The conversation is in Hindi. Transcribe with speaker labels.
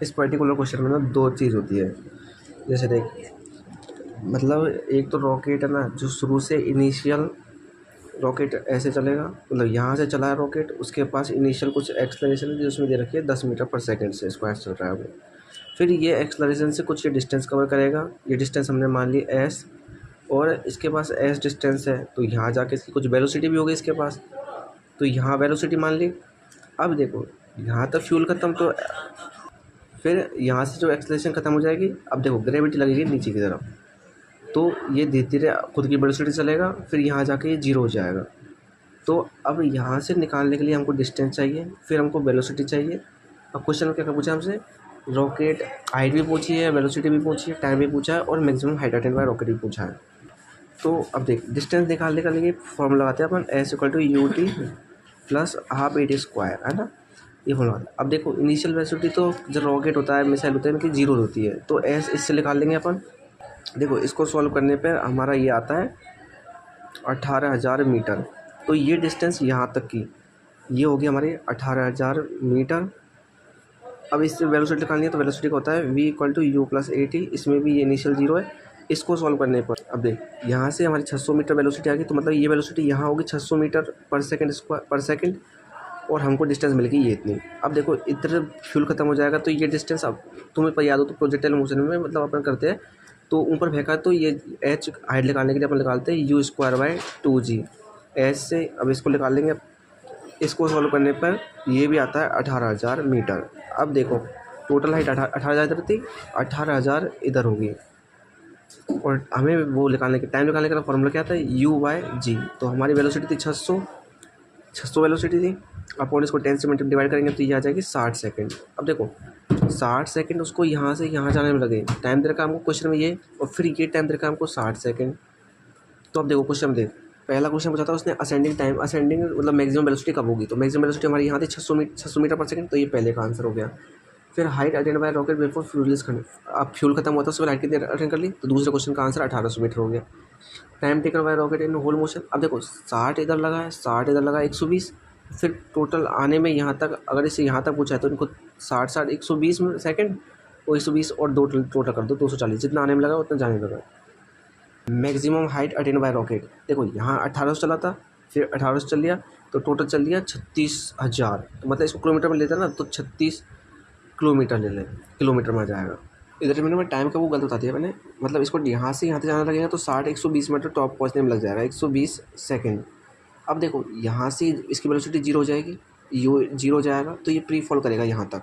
Speaker 1: इस पर्टिकुलर क्वेश्चन में ना दो चीज़ होती है। जैसे देख, मतलब एक तो रॉकेट है ना, जो शुरू से इनिशियल रॉकेट ऐसे चलेगा, मतलब यहाँ से चला है रॉकेट, उसके पास इनिशियल कुछ एक्सलेरेशन है जो उसमें दे रखी है 10 मीटर पर सेकेंड से स्क्वायर चल रहा है वो। फिर ये एक्सलरेशन से कुछ ये डिस्टेंस कवर करेगा, ये डिस्टेंस हमने मान ली एस, और इसके पास एस डिस्टेंस है तो यहाँ जाके इसकी कुछ वेलोसिटी भी होगी इसके पास, तो यहाँ वेलोसिटी मान ली। अब देखो यहाँ तक फ्यूल खत्म, तो फिर यहाँ से जो एक्सलेशन ख़त्म हो जाएगी, अब देखो ग्रेविटी लगेगी नीचे की तरफ, तो ये धीरे धीरे खुद की वेलोसिटी चलेगा, फिर यहाँ जाके ये जीरो हो जाएगा। तो अब यहाँ से निकालने के लिए हमको डिस्टेंस चाहिए, फिर हमको वेलोसिटी चाहिए। अब क्वेश्चन में क्या पूछा हमसे, रॉकेट हाइट भी पूछी है, वेलोसिटी भी पूछी है, टाइम भी पूछा है, और maximum height attain bye rocket भी पूछा है। तो अब देख, डिस्टेंस निकालने के लिए फॉर्मूला लगाते हैं अपन, s equal to u t plus half a t square, है ना, ये फॉर्मूला। अब देखो इनिशियल वेलोसिटी तो जब रॉकेट होता है, मिसाइल होते हैं, इनकी जीरो होती है, तो एस इससे निकाल लेंगे अपन। देखो इसको सॉल्व करने पर हमारा ये आता है 18,000 मीटर। तो ये डिस्टेंस यहाँ तक की ये होगी हमारी 18,000 मीटर। अब इससे वेलोसिटी निकालनी है, तो वेलोसिटी का होता है v equal to u plus a t, इसमें भी ये इनिशियल जीरो है। इसको सॉल्व करने पर अब देख, यहाँ से हमारी 600 मीटर वेलोसिटी आ गई, तो मतलब ये वेलोसिटी यहाँ होगी 600 मीटर पर सेकंड स्क्वायर पर सेकंड, और हमको डिस्टेंस मिलेगी ये इतनी। अब देखो इधर फ्यूल खत्म हो जाएगा, तो ये डिस्टेंस, अब तुम्हें पर याद हो तो प्रोजेक्टाइल मोशन में मतलब अपन करते हैं, तो ऊपर फेंका तो ये एच हाइट निकालने के लिए अपन निकालते हैं you square by 2g H से। अब इसको निकाल लेंगे, इसको सॉल्व करने पर ये भी आता है 18,000 मीटर। अब देखो टोटल हाइट 18,000 इधर थी, 18,000 इधर होगी, और हमें वो निकालने के टाइम निकालने का फॉर्मूला क्या था, u बाय जी। तो हमारी वेलोसिटी थी 600 वेलोसिटी थी। अपन इसको 10 से डिवाइड करेंगे तो ये आ जाएगी 60 सेकंड। अब देखो 60 सेकंड उसको यहाँ से यहाँ जाने में लगे, टाइम दे रखा हमको क्वेश्चन में ये, और फिर ये टाइम दे रखा हमको 60 सेकंड। तो अब देखो क्वेश्चन देख, पहला क्वेश्चन पूछा था उसने असेंडिंग टाइम, असेंडिंग मतलब मैक्सिमम वेलोसिटी कब होगी, तो मैक्सिमम वेलोसिटी हमारी यहाँ थी 600 मीटर पर सेकंड, तो ये पहले का आंसर हो गया। फिर height attained by rocket before fuel release करने, अब फ्यूल खत्म हुआ था उसके बाद हाइट कितनी अटेंड कर ली, तो दूसरे क्वेश्चन का आंसर 1800 मीटर हो गया। Time taken by rocket in whole motion, अब देखो 60 इधर लगा है, 60 इधर लगा 120, फिर टोटल आने में यहाँ तक, अगर इसे यहाँ तक पूछा है तो इनको 60 120 सेकंड, और 120 और दो टोटल कर दो 240, जितना आने में लगा उतना जाने में लगा। Maximum height attain bye rocket, देखो यहाँ 1800 चला था, फिर 1800 चल लिया, तो टोटल चल लिया 36,000, तो मतलब इसको किलोमीटर में लेता ना, तो 36 किलोमीटर ले लें, किलोमीटर में आ जाएगा। इधर मैंने टाइम का वो गलत बता दिया मैंने, मतलब इसको यहाँ से यहाँ तक जाना लगेगा, तो 120 मीटर टॉप पहुँचने में लग जाएगा 120 सेकेंड। अब देखो यहाँ से इसकी वेलोसिटी जीरो हो जाएगी, यू जीरो हो जाएगा, तो ये प्री फॉल करेगा यहाँ तक,